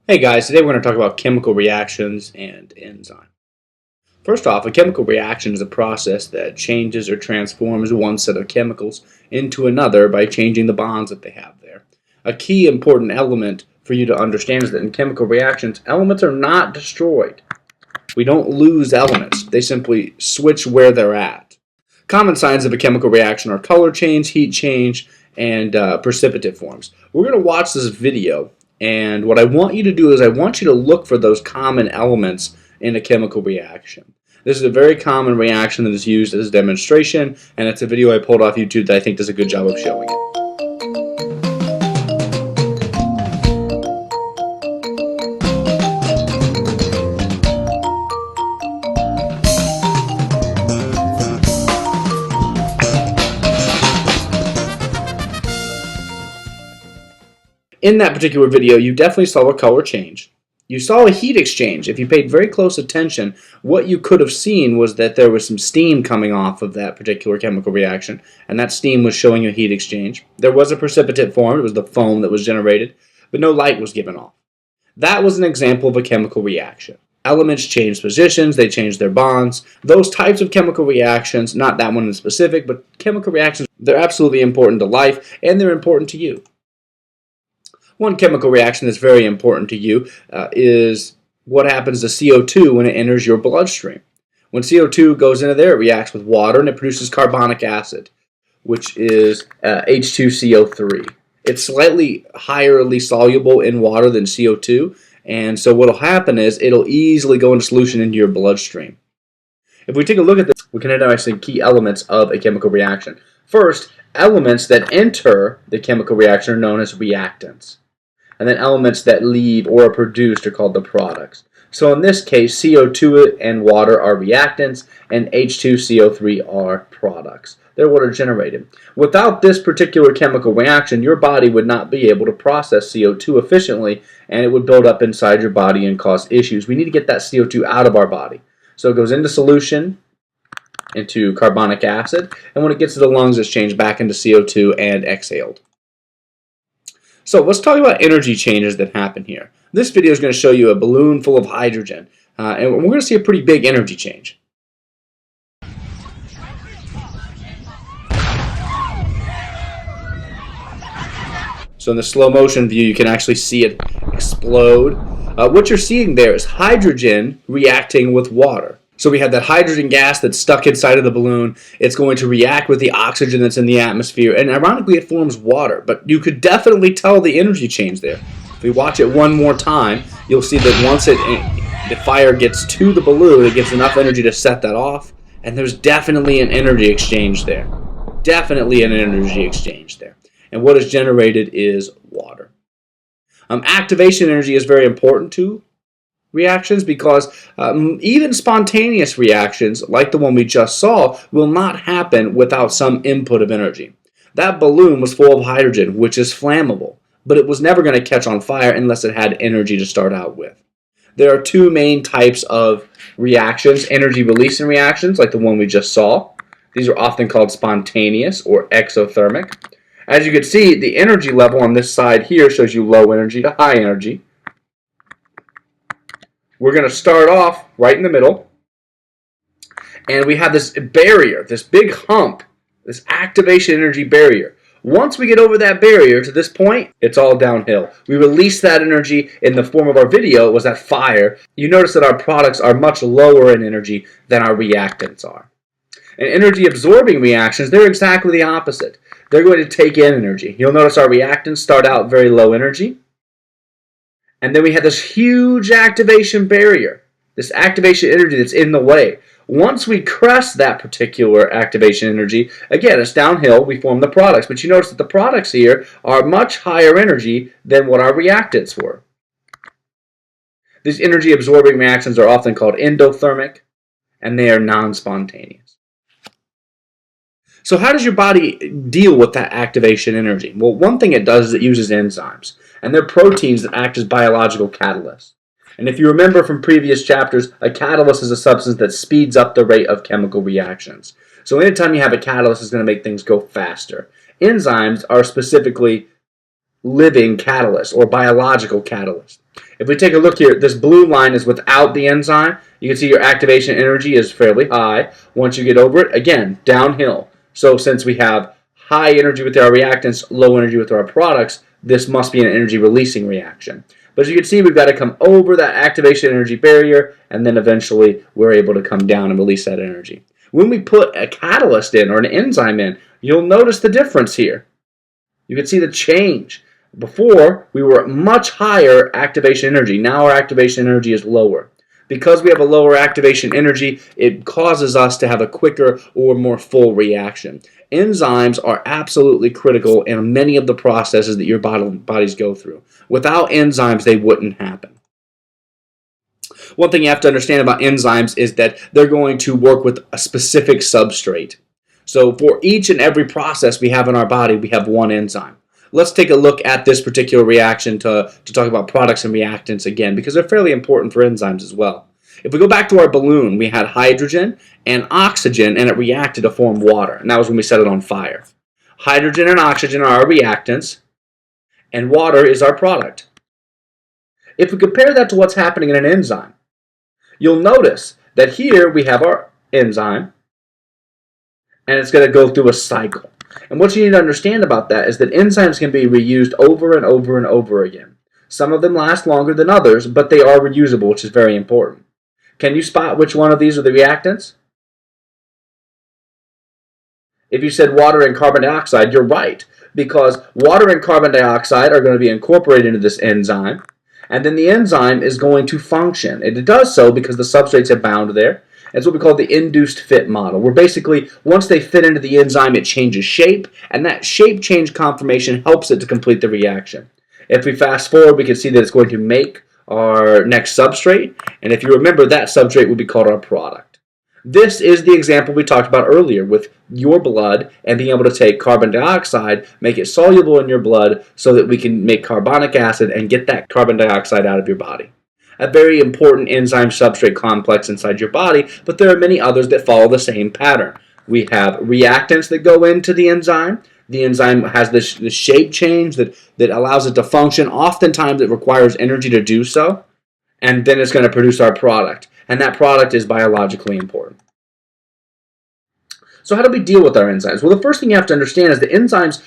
Hey guys, today we're going to talk about chemical reactions and enzymes. First off, a chemical reaction is a process that changes or transforms one set of chemicals into another by changing the bonds that they have there. A key important element for you to understand is that in chemical reactions, elements are not destroyed. We don't lose elements, they simply switch where they're at. Common signs of a chemical reaction are color change, heat change, and precipitate forms. We're going to watch this video, and what I want you to do is I want you to look for those common elements in a chemical reaction. This is a very common reaction that is used as a demonstration, and it's a video I pulled off YouTube that I think does a good job of showing it. In that particular video, you definitely saw a color change. You saw a heat exchange. If you paid very close attention, what you could have seen was that there was some steam coming off of that particular chemical reaction, and that steam was showing you a heat exchange. There was a precipitate formed, it was the foam that was generated, but no light was given off. That was an example of a chemical reaction. Elements change positions, they change their bonds. Those types of chemical reactions, not that one in specific, but chemical reactions, they're absolutely important to life, and they're important to you. One chemical reaction that's very important to you is what happens to CO2 when it enters your bloodstream. When CO2 goes into there, it reacts with water and it produces carbonic acid, which is H2CO3. It's slightly highly soluble in water than CO2, and so what will happen is it'll easily go into solution into your bloodstream. If we take a look at this, we can identify some key elements of a chemical reaction. First, elements that enter the chemical reaction are known as reactants. And then elements that leave or are produced are called the products. So in this case, CO2 and water are reactants, and H2CO3 are products. They're what are generated. Without this particular chemical reaction, your body would not be able to process CO2 efficiently, and it would build up inside your body and cause issues. We need to get that CO2 out of our body. So it goes into solution, into carbonic acid, and when it gets to the lungs, it's changed back into CO2 and exhaled. So let's talk about energy changes that happen here. This video is going to show you a balloon full of hydrogen, and we're going to see a pretty big energy change. So in the slow motion view, you can actually see it explode. What you're seeing there is hydrogen reacting with water. So we have that hydrogen gas that's stuck inside of the balloon. It's going to react with the oxygen that's in the atmosphere, and ironically it forms water. But you could definitely tell the energy change there. If we watch it one more time, you'll see that once the fire gets to the balloon, it gives enough energy to set that off, and there's definitely an energy exchange there. Definitely an energy exchange there. And what is generated is water. Activation energy is very important too. Reactions because even spontaneous reactions like the one we just saw will not happen without some input of energy. That balloon was full of hydrogen, which is flammable, but it was never going to catch on fire unless it had energy to start out with. There are two main types of reactions, energy releasing reactions like the one we just saw. These are often called spontaneous or exothermic. As you can see, the energy level on this side here shows you low energy to high energy. We're going to start off right in the middle, and we have this barrier, this big hump, this activation energy barrier. Once we get over that barrier to this point, it's all downhill. We release that energy in the form of our video, it was that fire. You notice that our products are much lower in energy than our reactants are. And energy absorbing reactions, they're exactly the opposite. They're going to take in energy. You'll notice our reactants start out very low energy. And then we have this huge activation barrier, this activation energy that's in the way. Once we crest that particular activation energy, again, it's downhill, we form the products. But you notice that the products here are much higher energy than what our reactants were. These energy absorbing reactions are often called endothermic, and they are non-spontaneous. So how does your body deal with that activation energy? Well, one thing it does is it uses enzymes. And they're proteins that act as biological catalysts. And if you remember from previous chapters, a catalyst is a substance that speeds up the rate of chemical reactions. So anytime you have a catalyst, it's going to make things go faster. Enzymes are specifically living catalysts or biological catalysts. If we take a look here, this blue line is without the enzyme. You can see your activation energy is fairly high. Once you get over it, again, downhill. So since we have high energy with our reactants, low energy with our products, this must be an energy releasing reaction. But as you can see, we've got to come over that activation energy barrier, and then eventually we're able to come down and release that energy. When we put a catalyst in or an enzyme in, you'll notice the difference here. You can see the change. Before, we were at much higher activation energy. Now our activation energy is lower. Because we have a lower activation energy, it causes us to have a quicker or more full reaction. Enzymes are absolutely critical in many of the processes that your bodies go through. Without enzymes, they wouldn't happen. One thing you have to understand about enzymes is that they're going to work with a specific substrate. So for each and every process we have in our body, we have one enzyme. Let's take a look at this particular reaction to talk about products and reactants again, because they're fairly important for enzymes as well. If we go back to our balloon, we had hydrogen and oxygen, and it reacted to form water, and that was when we set it on fire. Hydrogen and oxygen are our reactants, and water is our product. If we compare that to what's happening in an enzyme, you'll notice that here we have our enzyme, and it's going to go through a cycle. And what you need to understand about that is that enzymes can be reused over and over and over again. Some of them last longer than others, but they are reusable, which is very important. Can you spot which one of these are the reactants? If you said water and carbon dioxide, you're right, because water and carbon dioxide are going to be incorporated into this enzyme, and then the enzyme is going to function. And it does so because the substrates are bound there. It's what we call the induced fit model, where basically once they fit into the enzyme, it changes shape, and that shape change conformation helps it to complete the reaction. If we fast forward, we can see that it's going to make our next substrate, and if you remember, that substrate would be called our product. This is the example we talked about earlier with your blood and being able to take carbon dioxide, make it soluble in your blood so that we can make carbonic acid and get that carbon dioxide out of your body. A very important enzyme substrate complex inside your body, but there are many others that follow the same pattern. We have reactants that go into the enzyme. The enzyme has this shape change that allows it to function. Oftentimes it requires energy to do so, and then it's going to produce our product. And that product is biologically important. So how do we deal with our enzymes? Well, the first thing you have to understand is that enzymes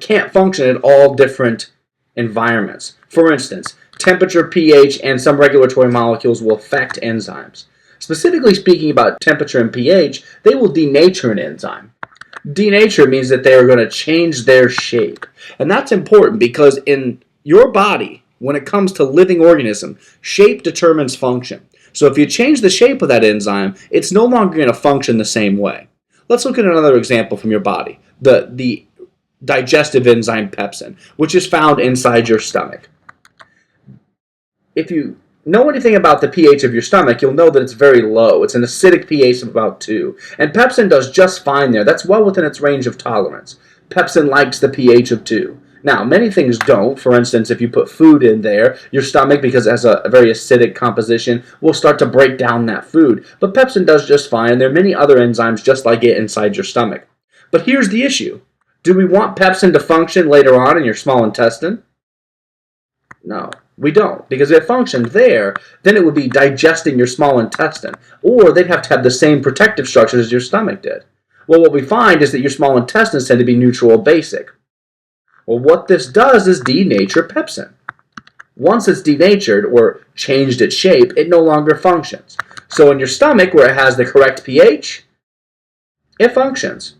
can't function in all different environments. For instance, temperature, pH, and some regulatory molecules will affect enzymes. Specifically speaking about temperature and pH, they will denature an enzyme. Denature means that they are going to change their shape. And that's important because in your body, when it comes to living organism, shape determines function. So if you change the shape of that enzyme, it's no longer going to function the same way. Let's look at another example from your body, the digestive enzyme pepsin, which is found inside your stomach. If you know anything about the pH of your stomach, you'll know that it's very low. It's an acidic pH of about 2. And pepsin does just fine there. That's well within its range of tolerance. Pepsin likes the pH of 2. Now, many things don't. For instance, if you put food in there, your stomach, because it has a very acidic composition, will start to break down that food. But pepsin does just fine. There are many other enzymes just like it inside your stomach. But here's the issue. Do we want pepsin to function later on in your small intestine? No, we don't. Because if it functioned there, then it would be digesting your small intestine. Or they'd have to have the same protective structures as your stomach did. Well, what we find is that your small intestines tend to be neutral or basic. Well, what this does is denature pepsin. Once it's denatured or changed its shape, it no longer functions. So in your stomach, where it has the correct pH, it functions.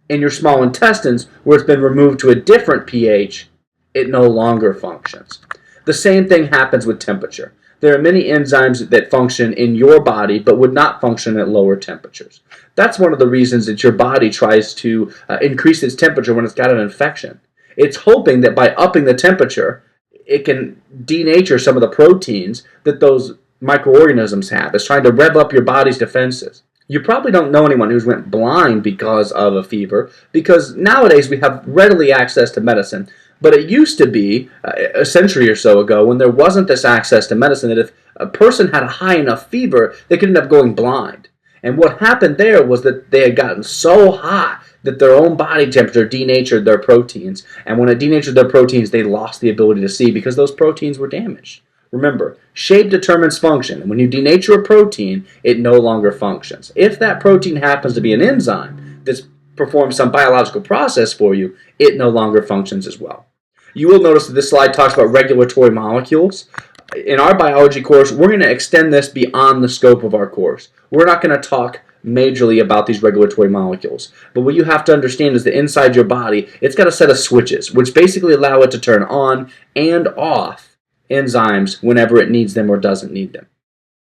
In your small intestines, where it's been removed to a different pH, it no longer functions. The same thing happens with temperature. There are many enzymes that function in your body but would not function at lower temperatures. That's one of the reasons that your body tries to increase its temperature when it's got an infection. It's hoping that by upping the temperature, it can denature some of the proteins that those microorganisms have. It's trying to rev up your body's defenses. You probably don't know anyone who's went blind because of a fever, because nowadays we have readily access to medicine. But it used to be, a century or so ago, when there wasn't this access to medicine, that if a person had a high enough fever, they could end up going blind. And what happened there was that they had gotten so hot that their own body temperature denatured their proteins. And when it denatured their proteins, they lost the ability to see because those proteins were damaged. Remember, shape determines function, and when you denature a protein, it no longer functions. If that protein happens to be an enzyme that's performs some biological process for you, it no longer functions as well. You will notice that this slide talks about regulatory molecules. In our biology course, we're going to extend this beyond the scope of our course. We're not going to talk majorly about these regulatory molecules. But what you have to understand is that inside your body, it's got a set of switches, which basically allow it to turn on and off enzymes whenever it needs them or doesn't need them.